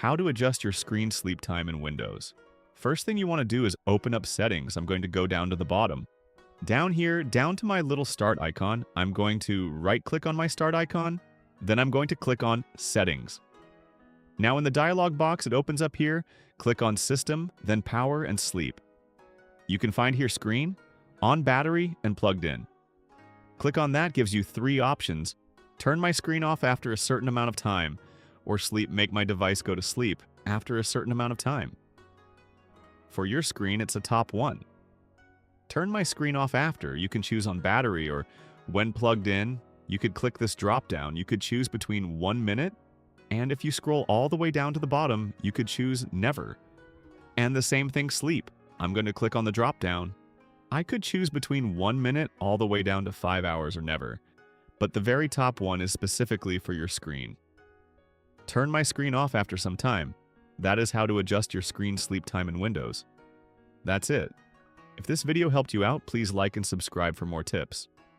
How to adjust your screen sleep time in Windows. First thing you want to do is open up Settings. I'm going to go down to the bottom. Down here, down to my little start icon, I'm going to right-click on my start icon, then I'm going to click on Settings. Now in the dialog box it opens up here, click on System, then Power and Sleep. You can find here Screen, On Battery, and Plugged In. Click on that gives you three options: turn my screen off after a certain amount of time, or make my device go to sleep after a certain amount of time. For your screen, it's a top one. Turn my screen off after, you can choose on battery, or when plugged in, you could click this drop down. You could choose between 1 minute, and if you scroll all the way down to the bottom, you could choose never. And the same thing sleep. I'm going to click on the drop down. I could choose between 1 minute all the way down to 5 hours or never, but the very top one is specifically for your screen. Turn my screen off after some time. That is how to adjust your screen sleep time in Windows. That's it. If this video helped you out, please like and subscribe for more tips.